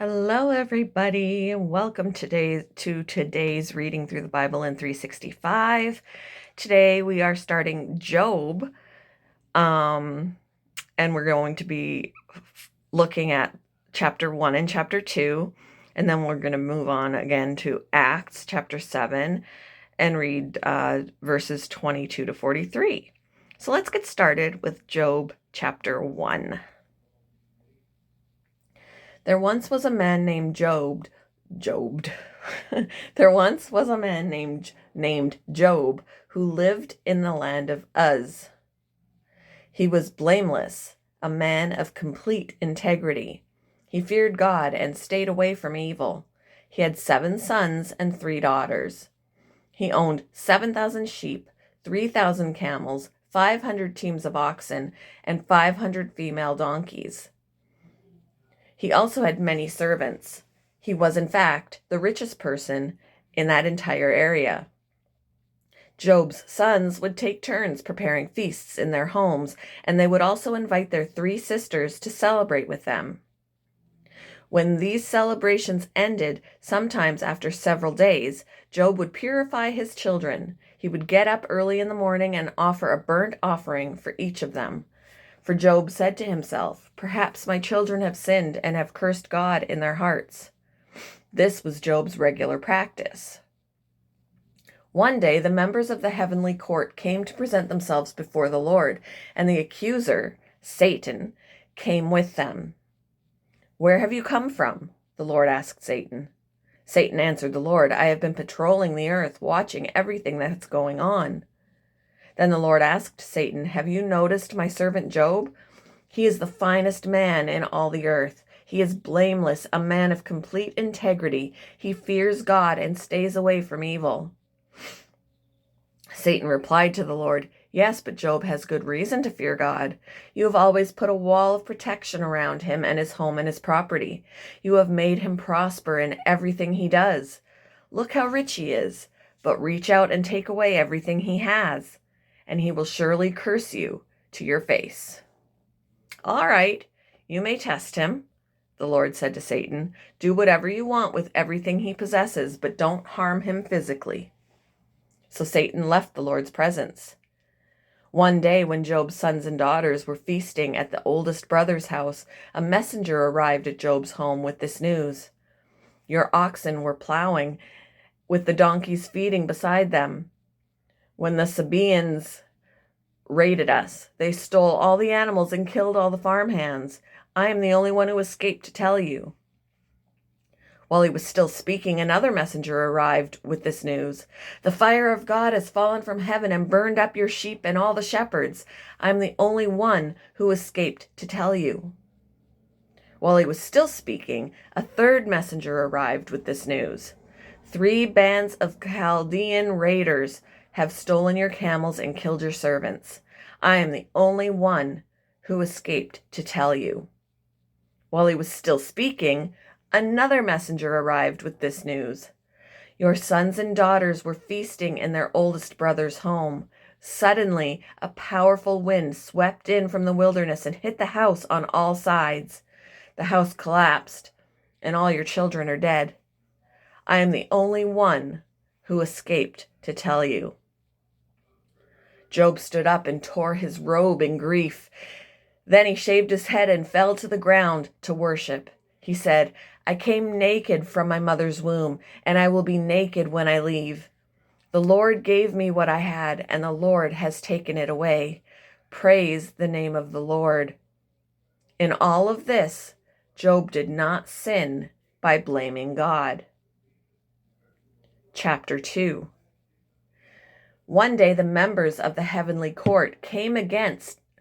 Hello, everybody. Welcome to today's reading through the Bible in 365. Today we are starting Job, and we're going to be looking at chapter 1 and chapter 2, and then we're going to move on again to Acts chapter 7 and read verses 22 to 43. So let's get started with Job chapter 1. There once was a man named Job. There once was a man named Job who lived in the land of Uz. He was blameless, a man of complete integrity. He feared God and stayed away from evil. He had 7 sons and 3 daughters. He owned 7,000 sheep, 3,000 camels, 500 teams of oxen, and 500 female donkeys. He also had many servants. He was, in fact, the richest person in that entire area. Job's sons would take turns preparing feasts in their homes, and they would also invite their 3 sisters to celebrate with them. When these celebrations ended, sometimes after several days, Job would purify his children. He would get up early in the morning and offer a burnt offering for each of them. For Job said to himself, "Perhaps my children have sinned and have cursed God in their hearts." This was Job's regular practice. One day, the members of the heavenly court came to present themselves before the Lord, and the accuser, Satan, came with them. "Where have you come from?" the Lord asked Satan. Satan answered the Lord, "I have been patrolling the earth, watching everything that's going on." Then the Lord asked Satan, "Have you noticed my servant Job? He is the finest man in all the earth. He is blameless, a man of complete integrity. He fears God and stays away from evil." Satan replied to the Lord, "Yes, but Job has good reason to fear God. You have always put a wall of protection around him and his home and his property. You have made him prosper in everything he does. Look how rich he is, but reach out and take away everything he has, and he will surely curse you to your face." "All right, you may test him," the Lord said to Satan. "Do whatever you want with everything he possesses, but don't harm him physically." So Satan left the Lord's presence. One day, when Job's sons and daughters were feasting at the oldest brother's house, a messenger arrived at Job's home with this news: "Your oxen were plowing, with the donkeys feeding beside them, when the Sabaeans raided us. They stole all the animals and killed all the farmhands. I am the only one who escaped to tell you." While he was still speaking, another messenger arrived with this news: "The fire of God has fallen from heaven and burned up your sheep and all the shepherds. I am the only one who escaped to tell you." While he was still speaking, a third messenger arrived with this news: "3 bands of Chaldean raiders have stolen your camels and killed your servants. I am the only one who escaped to tell you." While he was still speaking, another messenger arrived with this news: "Your sons and daughters were feasting in their oldest brother's home. Suddenly, a powerful wind swept in from the wilderness and hit the house on all sides. The house collapsed, and all your children are dead. I am the only one who escaped to tell you." Job stood up and tore his robe in grief. Then he shaved his head and fell to the ground to worship. He said, "I came naked from my mother's womb, and I will be naked when I leave. The Lord gave me what I had, and the Lord has taken it away. Praise the name of the Lord." In all of this, Job did not sin by blaming God. Chapter 2. One day the members of the heavenly court came again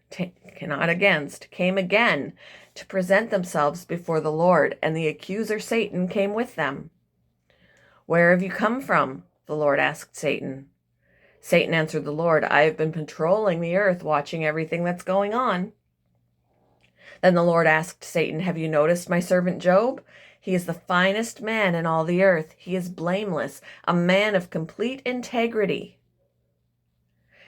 to present themselves before the Lord, and the accuser Satan came with them. "Where have you come from?" the Lord asked Satan. Satan answered the Lord, "I have been patrolling the earth, watching everything that's going on." Then the Lord asked Satan, "Have you noticed my servant Job? He is the finest man in all the earth. He is blameless, a man of complete integrity.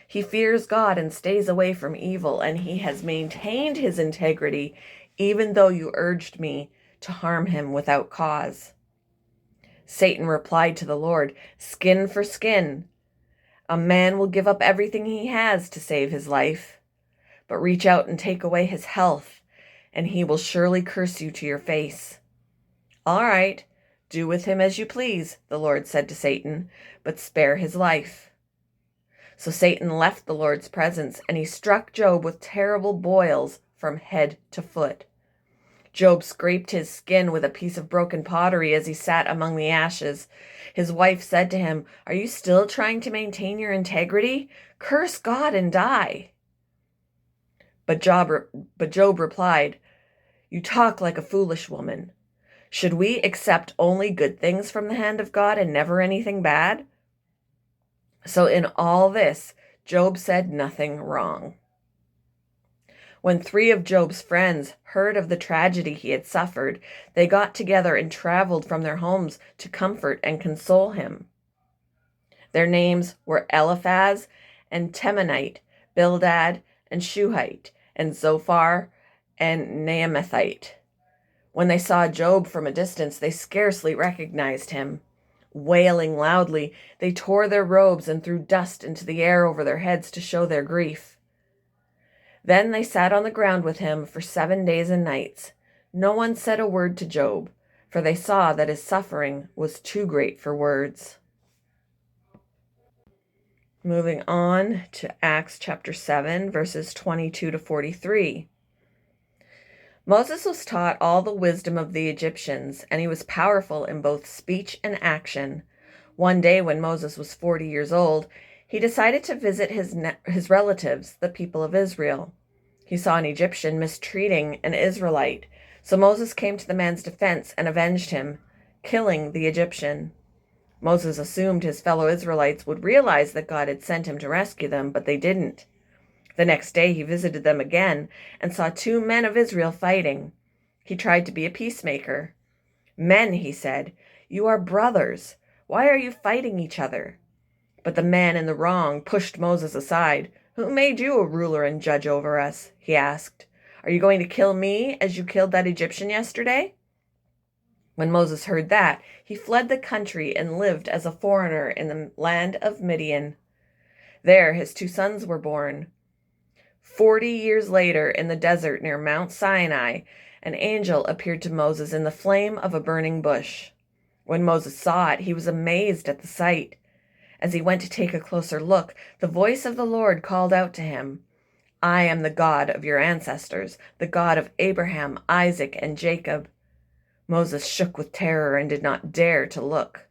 He fears God and stays away from evil, and he has maintained his integrity even though you urged me to harm him without cause. Satan replied to the Lord, "Skin for skin. A man will give up everything he has to save his life, but reach out and take away his health, and he will surely curse you to your face." "All right, do with him as you please," the Lord said to Satan, "but spare his life." So Satan left the Lord's presence, and he struck Job with terrible boils from head to foot. Job scraped his skin with a piece of broken pottery as he sat among the ashes. His wife said to him, "Are you still trying to maintain your integrity? Curse God and die." But Job replied, "You talk like a foolish woman. Should we accept only good things from the hand of God and never anything bad?" So in all this, Job said nothing wrong. When 3 of Job's friends heard of the tragedy he had suffered, they got together and traveled from their homes to comfort and console him. Their names were Eliphaz and Temanite, Bildad and Shuhite, and Zophar and Naamathite. When they saw Job from a distance, they scarcely recognized him. Wailing loudly, they tore their robes and threw dust into the air over their heads to show their grief. Then they sat on the ground with him for 7 days and nights. No one said a word to Job, for they saw that his suffering was too great for words. Moving on to Acts chapter 7, verses 22 to 43. Moses was taught all the wisdom of the Egyptians, and he was powerful in both speech and action. One day when Moses was 40 years old, he decided to visit his relatives, the people of Israel. He saw an Egyptian mistreating an Israelite, so Moses came to the man's defense and avenged him, killing the Egyptian. Moses assumed his fellow Israelites would realize that God had sent him to rescue them, but they didn't. The next day he visited them again and saw 2 men of Israel fighting. He tried to be a peacemaker. "Men," he said, "you are brothers. Why are you fighting each other?" But the man in the wrong pushed Moses aside. "Who made you a ruler and judge over us?" he asked. "Are you going to kill me as you killed that Egyptian yesterday?" When Moses heard that, he fled the country and lived as a foreigner in the land of Midian. There his 2 sons were born. 40 years later, in the desert near Mount Sinai, an angel appeared to Moses in the flame of a burning bush. When Moses saw it, he was amazed at the sight. As he went to take a closer look, the voice of the Lord called out to him, "I am the God of your ancestors, the God of Abraham, Isaac, and Jacob." Moses shook with terror and did not dare to look.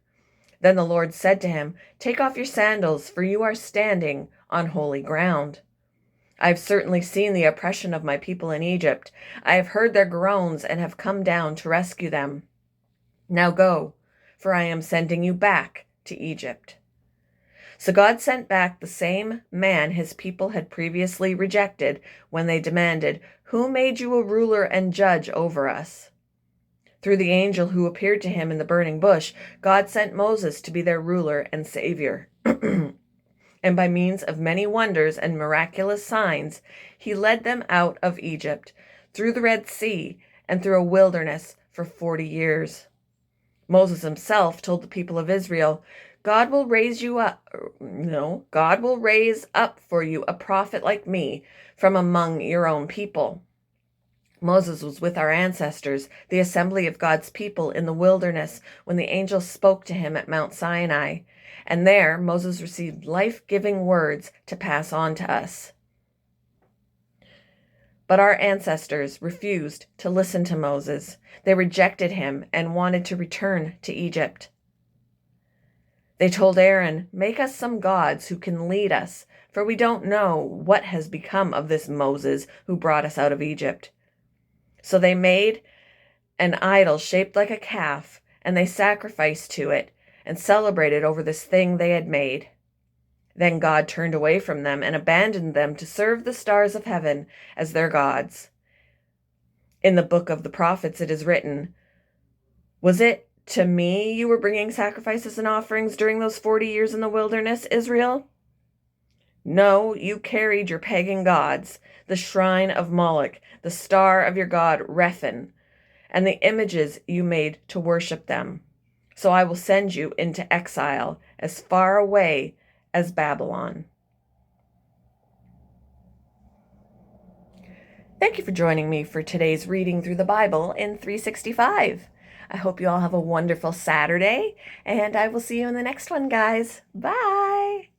Then the Lord said to him, "Take off your sandals, for you are standing on holy ground. I have certainly seen the oppression of my people in Egypt. I have heard their groans and have come down to rescue them. Now go, for I am sending you back to Egypt." So God sent back the same man his people had previously rejected when they demanded, "Who made you a ruler and judge over us?" Through the angel who appeared to him in the burning bush, God sent Moses to be their ruler and savior. And by means of many wonders and miraculous signs, he led them out of Egypt, through the Red Sea, and through a wilderness for 40 years. Moses himself told the people of Israel, God will raise up for you a prophet like me from among your own people." Moses was with our ancestors, the assembly of God's people in the wilderness, when the angel spoke to him at Mount Sinai. And there Moses received life-giving words to pass on to us. But our ancestors refused to listen to Moses. They rejected him and wanted to return to Egypt. They told Aaron, "Make us some gods who can lead us, for we don't know what has become of this Moses who brought us out of Egypt." So they made an idol shaped like a calf, and they sacrificed to it and celebrated over this thing they had made. Then God turned away from them and abandoned them to serve the stars of heaven as their gods. In the book of the prophets it is written, "Was it to me you were bringing sacrifices and offerings during those 40 years in the wilderness, Israel?" No, you carried your pagan gods, the shrine of Moloch, the star of your god Rephan, and the images you made to worship them. So I will send you into exile as far away as Babylon. Thank you for joining me for today's reading through the Bible in 365. I hope you all have a wonderful Saturday, and I will see you in the next one, guys. Bye!